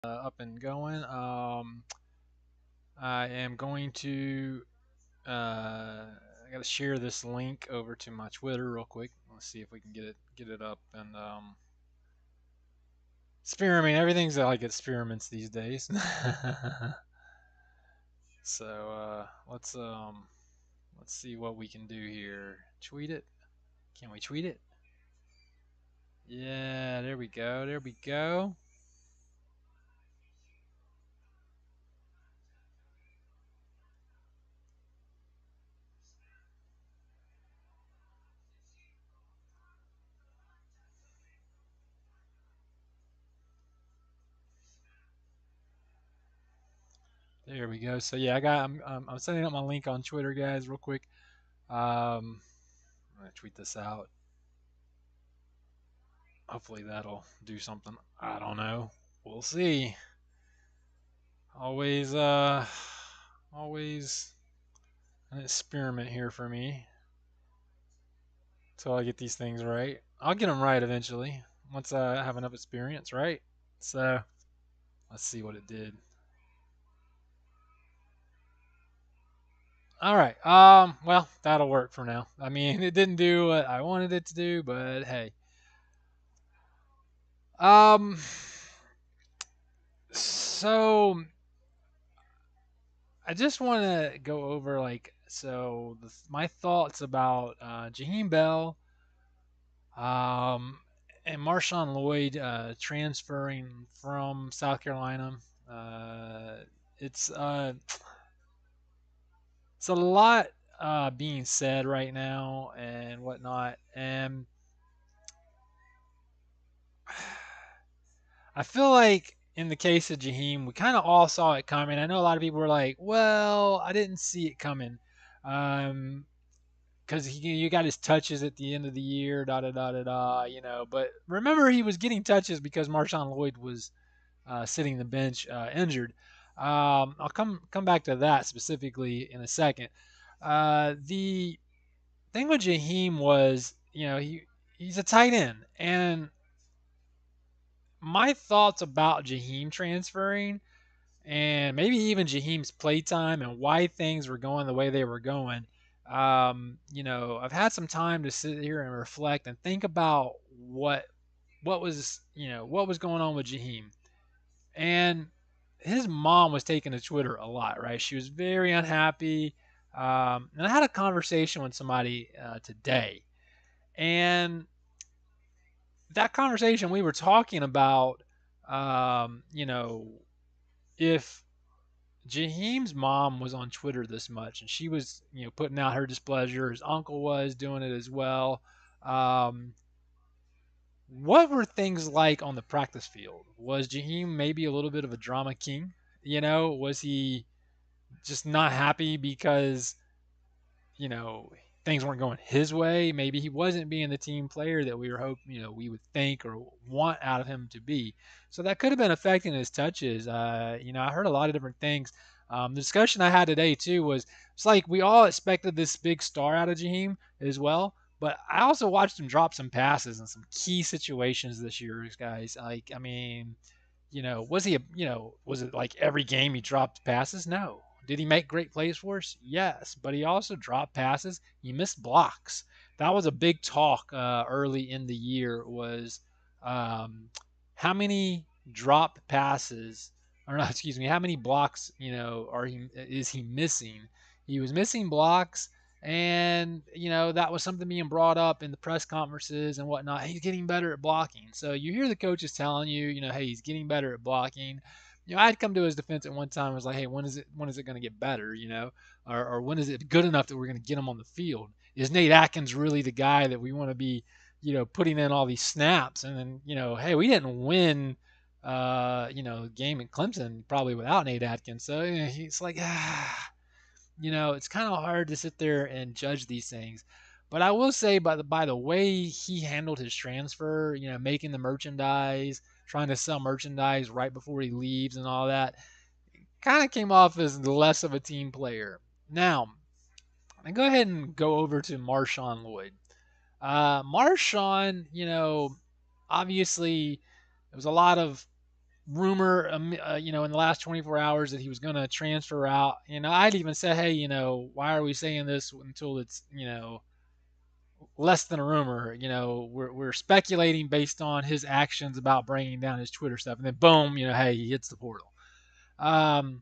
up and going. I am going to. I got to share this link over to my Twitter real quick. Let's see if we can get it up and experiment. Everything's like experiments these days. So let's see what we can do here. Tweet it. Can we tweet it? Yeah, there we go. There we go. There we go. So yeah, I'm setting up my link on Twitter, guys, real quick. I'm gonna tweet this out. Hopefully that'll do something. I don't know. We'll see. Always always an experiment here for me until I get these things right. I'll get them right eventually once I have enough experience, right? So let's see what it did. All right. Well, that'll work for now. I mean, it didn't do what I wanted it to do, but hey. Um. So I just want to go over my thoughts about Jahiem Bell, um, and MarShawn Lloyd transferring from South Carolina. Uh, it's uh, it's a lot being said right now and whatnot, and I feel like in the case of Jahiem, we kind of all saw it coming. I know a lot of people were like, "Well, I didn't see it coming." Um, because you got his touches at the end of the year, da da da da da, But remember, he was getting touches because Marshawn Lloyd was sitting the bench injured. I'll come back to that specifically in a second. The thing with Jahiem was, he's a tight end, and my thoughts about Jahiem transferring and maybe even Jaheim's playtime and why things were going the way they were going. I've had some time to sit here and reflect and think about what was going on with Jahiem. And his mom was taking to Twitter a lot, right? She was very unhappy. And I had a conversation with somebody today, and that conversation we were talking about, if Jaheim's mom was on Twitter this much, and she was, putting out her displeasure. His uncle was doing it as well. Um, what were things like on the practice field? Was Jaheim maybe a little bit of a drama king? Was he just not happy because you know things weren't going his way? Maybe he wasn't being the team player that we were hoping, we would think or want out of him to be. So that could have been affecting his touches. I heard a lot of different things. The discussion I had today too was it's like we all expected this big star out of Jaheim as well, but I also watched him drop some passes in some key situations this year, guys. Like, I mean, was it like every game he dropped passes? No. Did he make great plays for us? Yes, but he also dropped passes. He missed blocks. That was a big talk early in the year. Was um, how many dropped passes, or not? Excuse me. How many blocks? Is he missing? He was missing blocks, and that was something being brought up in the press conferences and whatnot. He's getting better at blocking. So you hear the coaches telling you, hey, he's getting better at blocking. I'd come to his defense at one time and was like, hey, when is it going to get better, or when is it good enough that we're going to get him on the field? Is Nate Atkins really the guy that we want to be, putting in all these snaps? And then, hey, we didn't win, game in Clemson probably without Nate Atkins. So he's like, it's kind of hard to sit there and judge these things. But I will say, by the way he handled his transfer, making the merchandise, trying to sell merchandise right before he leaves and all that, kind of came off as less of a team player. Now, I go ahead and go over to Marshawn Lloyd. Marshawn, obviously, there was a lot of rumor, in the last 24 hours that he was going to transfer out. I'd even said, hey, why are we saying this until it's, less than a rumor? We're speculating based on his actions about bringing down his Twitter stuff, and then boom, hey, he hits the portal. Um,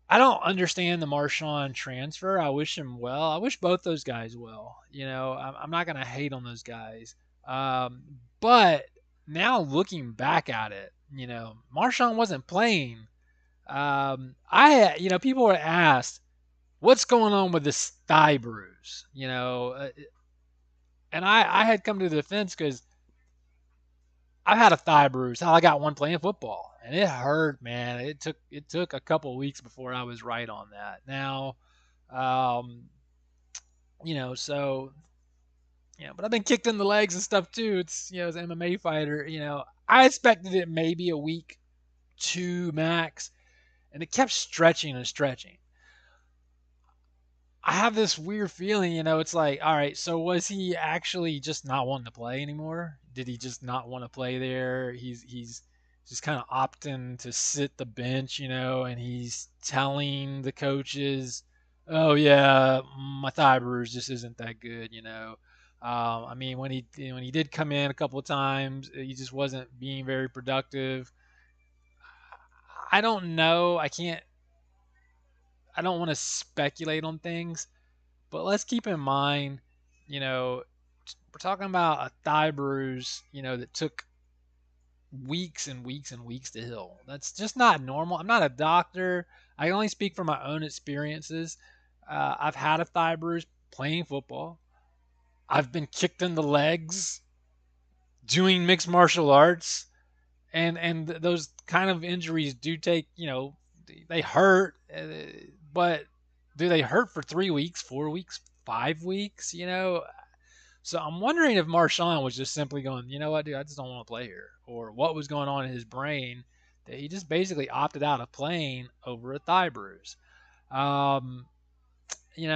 I don't understand the MarShawn transfer. I wish him well. I wish both those guys well. I'm not going to hate on those guys. But now looking back at it, MarShawn wasn't playing. People were asked, what's going on with this thigh bruise? And I had come to the defense because I've had a thigh bruise. Hell, I got one playing football, and it hurt, man. It took a couple of weeks before I was right on that. Now, um, so but I've been kicked in the legs and stuff too. It's as an MMA fighter, I expected it maybe a week, two max, and it kept stretching and stretching. I have this weird feeling, it's like, all right, so was he actually just not wanting to play anymore? Did he just not want to play there? He's just kind of opting to sit the bench, and he's telling the coaches, "Oh yeah, my thigh bruise just isn't that good." I mean, when he did come in a couple of times, he just wasn't being very productive. I don't know. I don't want to speculate on things. But let's keep in mind, you know, we're talking about a thigh bruise, that took weeks and weeks and weeks to heal. That's just not normal. I'm not a doctor. I only speak from my own experiences. I've had a thigh bruise playing football. I've been kicked in the legs doing mixed martial arts, and those kind of injuries do take, they hurt, but do they hurt for 3 weeks, 4 weeks, 5 weeks? So I'm wondering if MarShawn was just simply going, you know what, dude, I just don't want to play here, or what was going on in his brain that he just basically opted out of playing over a thigh bruise. Um, it's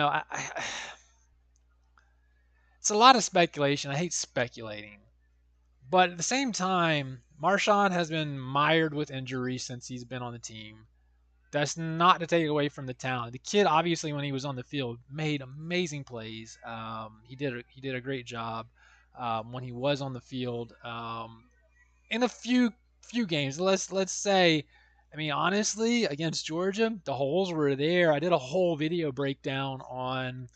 a lot of speculation. I hate speculating, but at the same time, MarShawn has been mired with injuries since he's been on the team. That's not to take away from the talent. The kid, obviously, when he was on the field, made amazing plays. He did a great job when he was on the field. In a few games, let's say, I mean, honestly, against Georgia, the holes were there. I did a whole video breakdown on,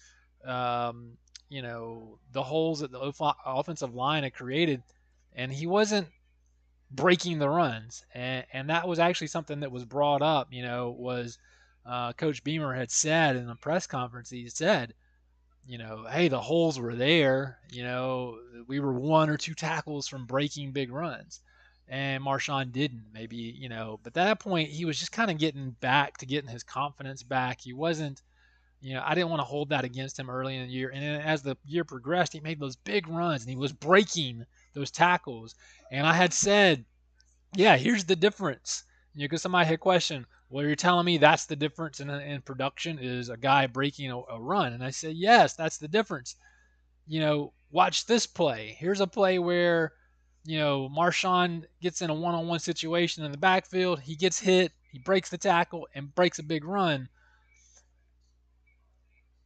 the holes that the offensive line had created, and he wasn't breaking the runs, and that was actually something that was brought up. Was Coach Beamer had said in a press conference. He said, hey, the holes were there. We were one or two tackles from breaking big runs, and MarShawn didn't. Maybe but at that point he was just kind of getting his confidence back. He wasn't. I didn't want to hold that against him early in the year. And then as the year progressed, he made those big runs and he was breaking those tackles. And I had said, yeah, here's the difference. Because somebody had questioned, well, you're telling me that's the difference in production is a guy breaking a run. And I said, yes, that's the difference. Watch this play. Here's a play where, MarShawn gets in a one-on-one situation in the backfield. He gets hit. He breaks the tackle and breaks a big run.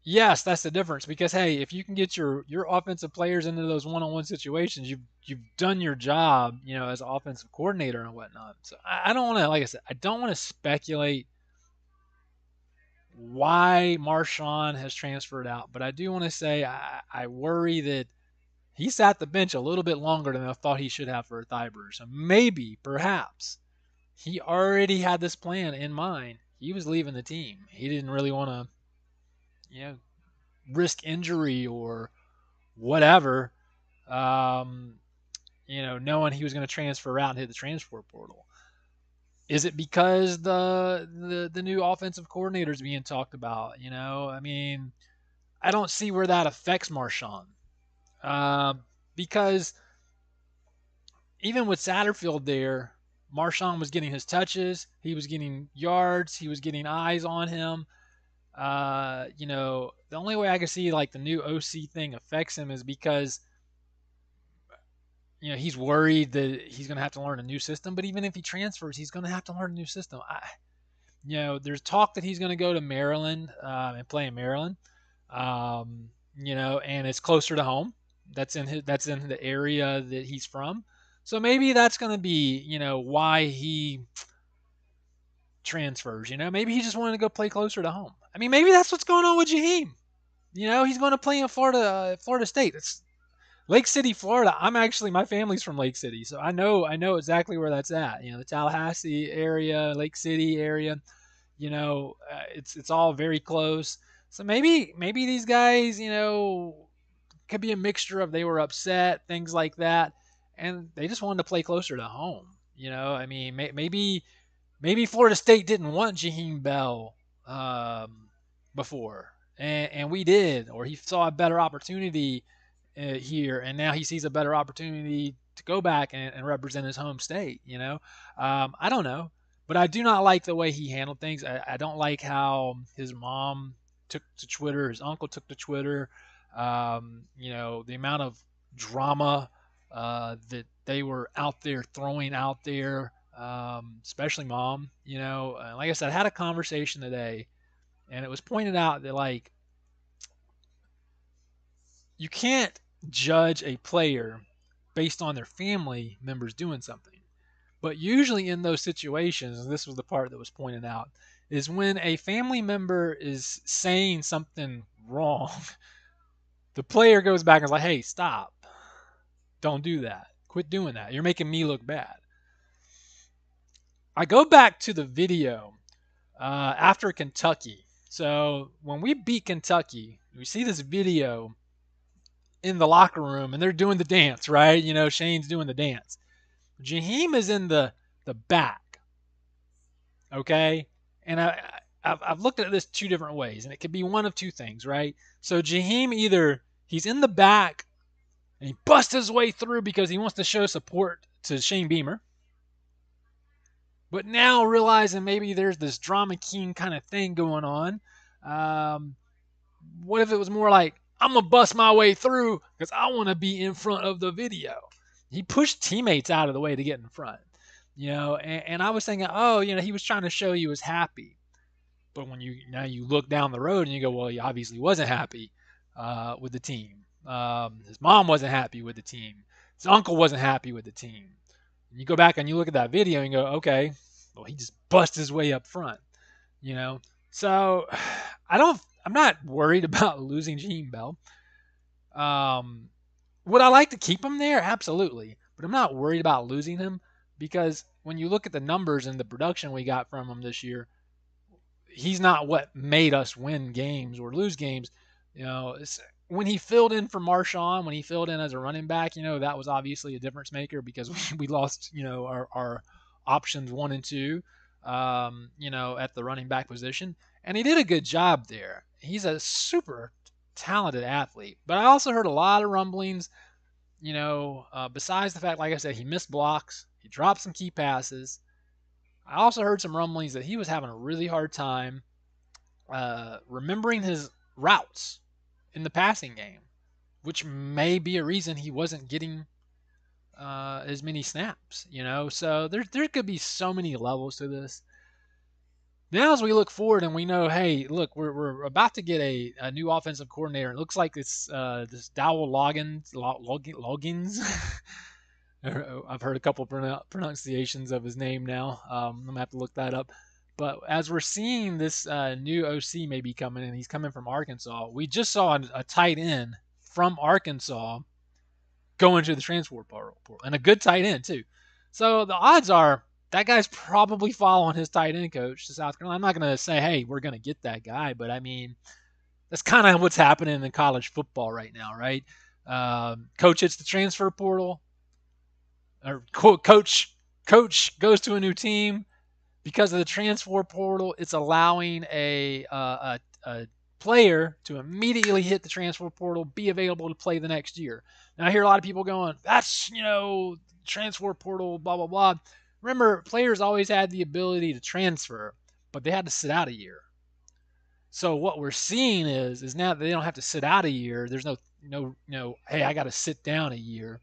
Yes, that's the difference because hey, if you can get your offensive players into those one-on-one situations, you've done your job, as an offensive coordinator and whatnot. So I don't want to, like I said, I don't want to speculate why MarShawn has transferred out, but I do want to say I worry that he sat the bench a little bit longer than I thought he should have for a thigh bruise. So maybe, perhaps, he already had this plan in mind. He was leaving the team. He didn't really want to, risk injury or whatever, knowing he was going to transfer out and hit the transfer portal. Is it because the new offensive coordinator is being talked about? I mean, I don't see where that affects MarShawn, uh, because even with Satterfield there, MarShawn was getting his touches, he was getting yards, he was getting eyes on him. The only way I can see like the new OC thing affects him is because he's worried that he's going to have to learn a new system. But even if he transfers, he's going to have to learn a new system. There's talk that he's going to go to Maryland and play in Maryland. And it's closer to home. That's in the area that he's from. So maybe that's going to be, why he transfers. Maybe he just wanted to go play closer to home. I mean, maybe that's what's going on with Jahiem. He's going to play in Florida State. It's Lake City, Florida. My family's from Lake City, so I know exactly where that's at. The Tallahassee area, Lake City area. It's all very close. So maybe these guys, could be a mixture of they were upset, things like that, and they just wanted to play closer to home. I mean, maybe Florida State didn't want Jahiem Bell before, and we did, or he saw a better opportunity here, and now he sees a better opportunity to go back and represent his home state. I don't know, but I do not like the way he handled things. I don't like how his mom took to Twitter, his uncle took to Twitter. The amount of drama that they were out there throwing out there, especially mom. Like I said, I had a conversation today, and it was pointed out that like you can't judge a player based on their family members doing something. But usually in those situations, and this was the part that was pointed out, is when a family member is saying something wrong, the player goes back and is like, hey, stop. Don't do that. Quit doing that. You're making me look bad. I go back to the video after Kentucky. So when we beat Kentucky, we see this video in the locker room, and they're doing the dance, right? Shane's doing the dance. Jahiem is in the back, okay? And I've looked at this two different ways, and it could be one of two things, right? So Jahiem either he's in the back and he busts his way through because he wants to show support to Shane Beamer, but now realizing maybe there's this drama king kind of thing going on. What if it was more like, I'm going to bust my way through because I want to be in front of the video? He pushed teammates out of the way to get in front, and I was thinking, oh, he was trying to show he was happy. But when you look down the road and you go, well, he obviously wasn't happy with the team. His mom wasn't happy with the team. His uncle wasn't happy with the team. And you go back and you look at that video and you go, okay, well, he just bust his way up front, So I'm not worried about losing Jahiem Bell. Would I like to keep him there? Absolutely. But I'm not worried about losing him because when you look at the numbers and the production we got from him this year, he's not what made us win games or lose games. When he filled in for MarShawn, when he filled in as a running back, that was obviously a difference maker because we lost, our options 1 and 2, at the running back position. And he did a good job there. He's a super talented athlete. But I also heard a lot of rumblings, besides the fact, like I said, he missed blocks, he dropped some key passes. I also heard some rumblings that he was having a really hard time remembering his routes in the passing game, which may be a reason he wasn't getting as many snaps, So there could be so many levels to this. Now, as we look forward and we know, hey, look, we're about to get a new offensive coordinator. It looks like it's this Dowell Loggins. I've heard a couple pronunciations of his name now. I'm going to have to look that up. But as we're seeing this new OC maybe coming in, he's coming from Arkansas. We just saw a tight end from Arkansas go into the transfer portal, and a good tight end too. So the odds are that guy's probably following his tight end coach to South Carolina. I'm not going to say, hey, we're going to get that guy, but I mean, that's kind of what's happening in college football right now, right? Coach hits the transfer portal, or coach goes to a new team. Because of the transfer portal, it's allowing a player to immediately hit the transfer portal, be available to play the next year. And I hear a lot of people going, that's, transfer portal, blah, blah, blah. Remember, players always had the ability to transfer, but they had to sit out a year. So what we're seeing is now that they don't have to sit out a year, there's no, hey, I got to sit down a year.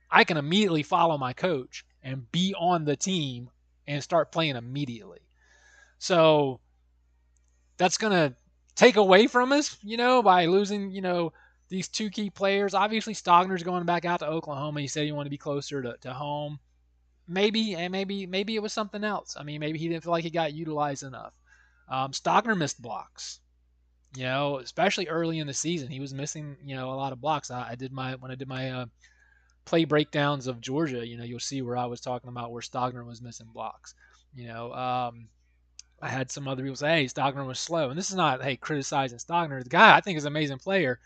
I can immediately follow my coach and be on the team and start playing immediately. So that's going to take away from us, by losing, these two key players. Obviously, Stogner's going back out to Oklahoma. He said he wanted to be closer to home. Maybe it was something else. I mean, maybe he didn't feel like he got utilized enough. Stogner missed blocks, especially early in the season. He was missing, a lot of blocks. When I did my play breakdowns of Georgia, you'll see where I was talking about where Stogner was missing blocks. You know, I had some other people say, hey, Stogner was slow. And this is not, hey, criticizing Stogner. The guy I think is an amazing player.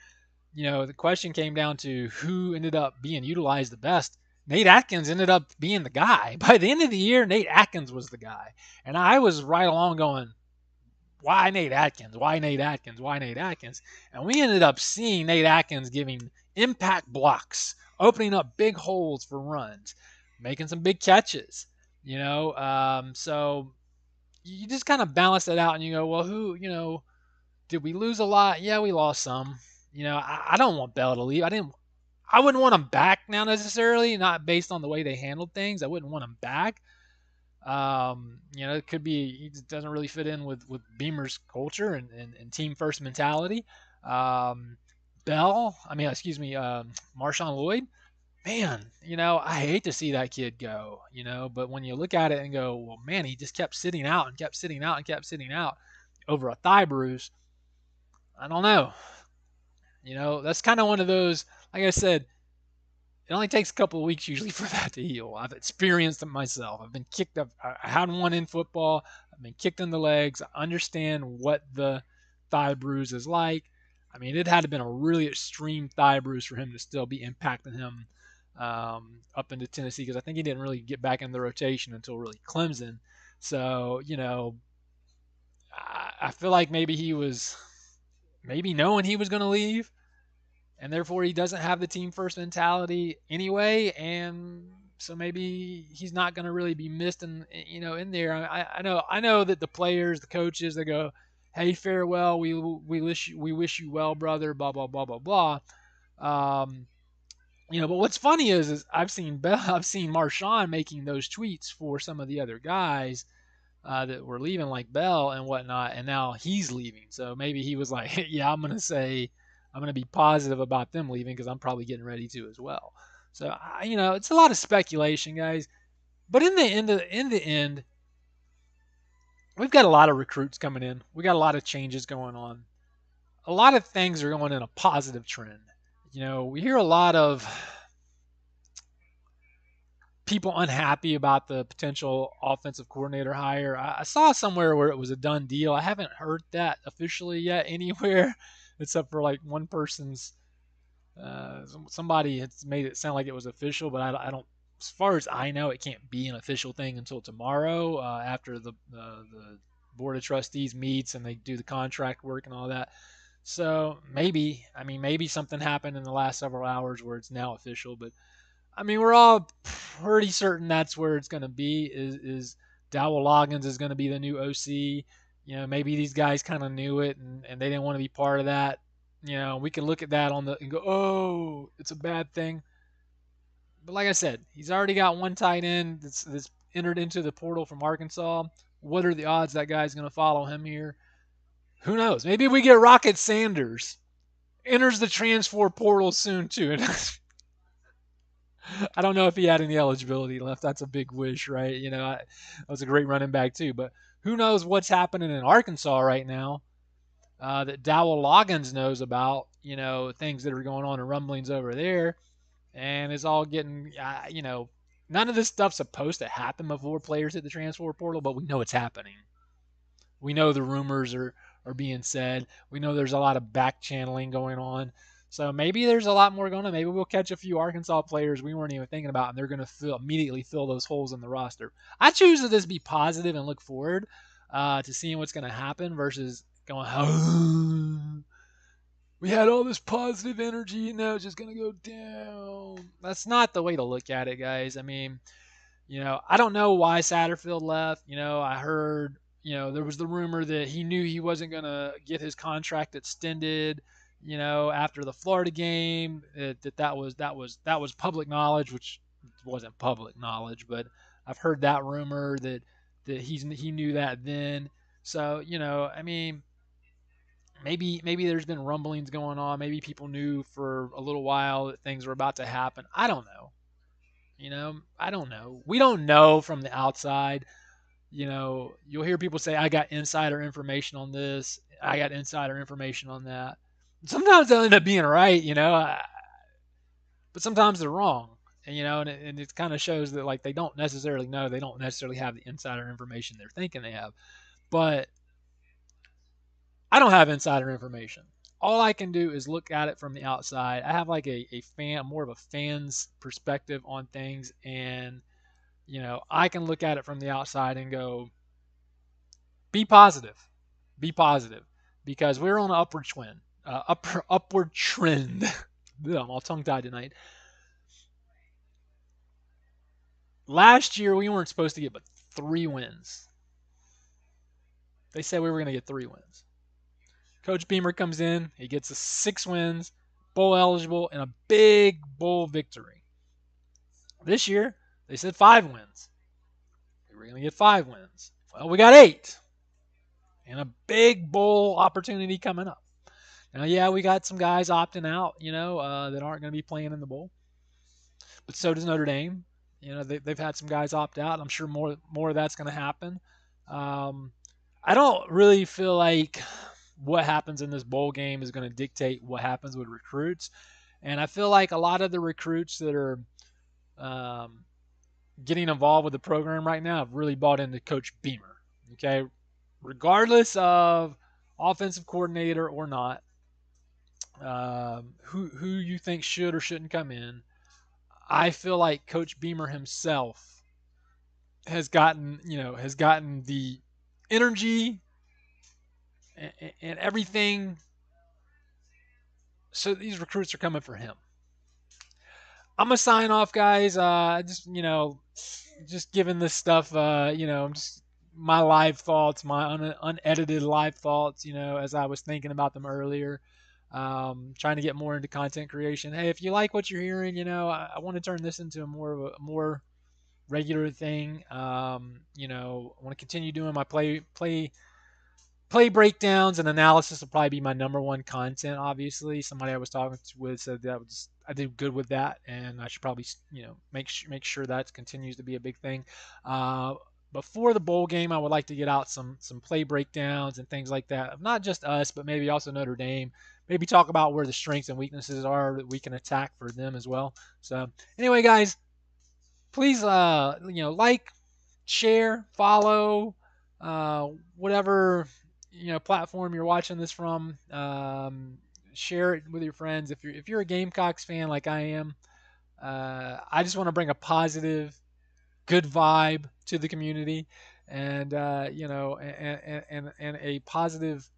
The question came down to who ended up being utilized the best. Nate Atkins ended up being the guy. By the end of the year, Nate Atkins was the guy. And I was right along going, why Nate Atkins? Why Nate Atkins? Why Nate Atkins? And we ended up seeing Nate Atkins giving impact blocks, opening up big holes for runs, making some big catches. So you just kind of balance it out and you go, well, did we lose a lot? Yeah, we lost some. I don't want Bell to leave. I wouldn't want him back now necessarily, not based on the way they handled things. I wouldn't want him back. It could be he just doesn't really fit in with Beamer's culture and team first mentality. Um, excuse me, MarShawn Lloyd, man, I hate to see that kid go, but when you look at it and go, well, man, he just kept sitting out and kept sitting out and kept sitting out over a thigh bruise. I don't know. That's kind of one of those, like I said, it only takes a couple of weeks usually for that to heal. I've experienced it myself. I've been kicked up. I had one in football. I've been kicked in the legs. I understand what the thigh bruise is like. I mean, it had to have been a really extreme thigh bruise for him to still be impacting him up into Tennessee because I think he didn't really get back in the rotation until really Clemson. So, I feel like maybe he was maybe knowing he was going to leave and therefore he doesn't have the team first mentality anyway, and so maybe he's not going to really be missed in there. I know that the players, the coaches, they go, "Hey, farewell. We wish you well, brother." Blah blah blah blah blah. Um, but what's funny is I've seen MarShawn making those tweets for some of the other guys that were leaving, like Bell and whatnot, and now he's leaving. So maybe he was like, "Yeah, I'm gonna be positive about them leaving because I'm probably getting ready to as well." So it's a lot of speculation, guys. But in the end, we've got a lot of recruits coming in. We got a lot of changes going on. A lot of things are going in a positive trend. We hear a lot of people unhappy about the potential offensive coordinator hire. I saw somewhere where it was a done deal. I haven't heard that officially yet anywhere, except for like one person's. Somebody has made it sound like it was official, but I don't. As far as I know, it can't be an official thing until tomorrow after the board of trustees meets and they do the contract work and all that. So maybe something happened in the last several hours where it's now official, but I mean, we're all pretty certain that's where it's going to be. Is Dowell Loggins is going to be the new OC? Maybe these guys kind of knew it and they didn't want to be part of that. We can look at that and go, oh, it's a bad thing. But like I said, he's already got one tight end that's entered into the portal from Arkansas. What are the odds that guy's going to follow him here? Who knows? Maybe we get Rocket Sanders enters the transfer portal soon too. I don't know if he had any eligibility left. That's a big wish, right? That was a great running back too. But who knows what's happening in Arkansas right now that Dowell Loggins knows about? Things that are going on and rumblings over there, and it's all getting, none of this stuff's supposed to happen before players hit the transfer portal, but we know it's happening. We know the rumors are being said. We know there's a lot of back channeling going on. So maybe there's a lot more going on. Maybe we'll catch a few Arkansas players we weren't even thinking about, and they're going to immediately fill those holes in the roster. I choose to just be positive and look forward to seeing what's going to happen versus going, oh, we had all this positive energy and now it's just going to go down. That's not the way to look at it, guys. I mean, I don't know why Satterfield left. I heard, there was the rumor that he knew he wasn't going to get his contract extended. after the Florida game, that was public knowledge, which wasn't public knowledge, but I've heard that rumor that he knew that then. So I mean, maybe there's been rumblings going on. Maybe people knew for a little while that things were about to happen. I don't know. I don't know. We don't know from the outside. You'll hear people say, I got insider information on this, I got insider information on that. Sometimes they'll end up being right, but sometimes they're wrong. And it kind of shows that like they don't necessarily know, they don't necessarily have the insider information they're thinking they have. But I don't have insider information. All I can do is look at it from the outside. I have like a fan, more of a fan's perspective on things, and I can look at it from the outside and go, be positive. Be positive, because we're on an upward trend. I'm all tongue tied tonight. Last year we weren't supposed to get but 3 wins. They said we were going to get 3 wins. Coach Beamer comes in, he gets us 6 wins, bowl eligible, and a big bowl victory. This year they said 5 wins. We were going to get 5 wins. Well, we got 8, and a big bowl opportunity coming up. Now, yeah, we got some guys opting out, that aren't going to be playing in the bowl. But so does Notre Dame. They've had some guys opt out. I'm sure more of that's going to happen. Um, I don't really feel like what happens in this bowl game is going to dictate what happens with recruits. And I feel like a lot of the recruits that are um, getting involved with the program right now have really bought into Coach Beamer. Okay, regardless of offensive coordinator or not, who you think should or shouldn't come in. I feel like Coach Beamer himself has gotten the energy and everything. So these recruits are coming for him. I'm gonna sign off, guys. Just giving this stuff. Just my live thoughts, my unedited live thoughts. As I was thinking about them earlier. Trying to get more into content creation. Hey, if you like what you're hearing, I want to turn this into a more regular thing. I want to continue doing my play breakdowns and analysis will probably be my number one content. Obviously, somebody I was talking with said I did good with that, and I should probably make sure that continues to be a big thing. Uh, Before the bowl game, I would like to get out some play breakdowns and things like that. Not just us, but maybe also Notre Dame. Maybe talk about where the strengths and weaknesses are that we can attack for them as well. So anyway, guys, please like, share, follow, whatever platform you're watching this from. Share it with your friends. If you're a Gamecocks fan like I am, I just want to bring a positive, good vibe to the community, and and a positive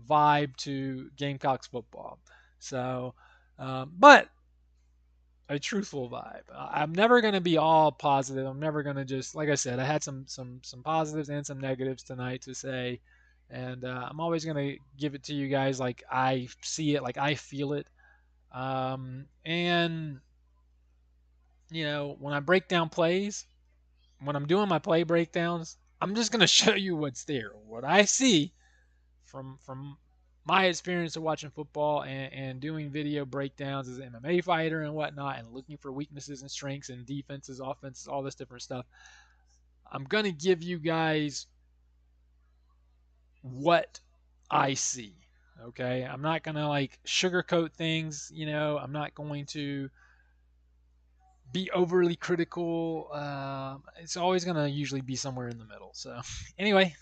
vibe to Gamecocks football. So, but a truthful vibe. I'm never going to be all positive. I'm never going to just, like I said, I had some positives and some negatives tonight to say, and I'm always going to give it to you guys like I see it, like I feel it. And when I break down plays, when I'm doing my play breakdowns, I'm just going to show you what's there, what I see from my experience of watching football and doing video breakdowns as an MMA fighter and whatnot, and looking for weaknesses and strengths and defenses, offenses, all this different stuff. I'm going to give you guys what I see. Okay. I'm not going to like sugarcoat things. I'm not going to be overly critical. It's always going to usually be somewhere in the middle. So, anyway,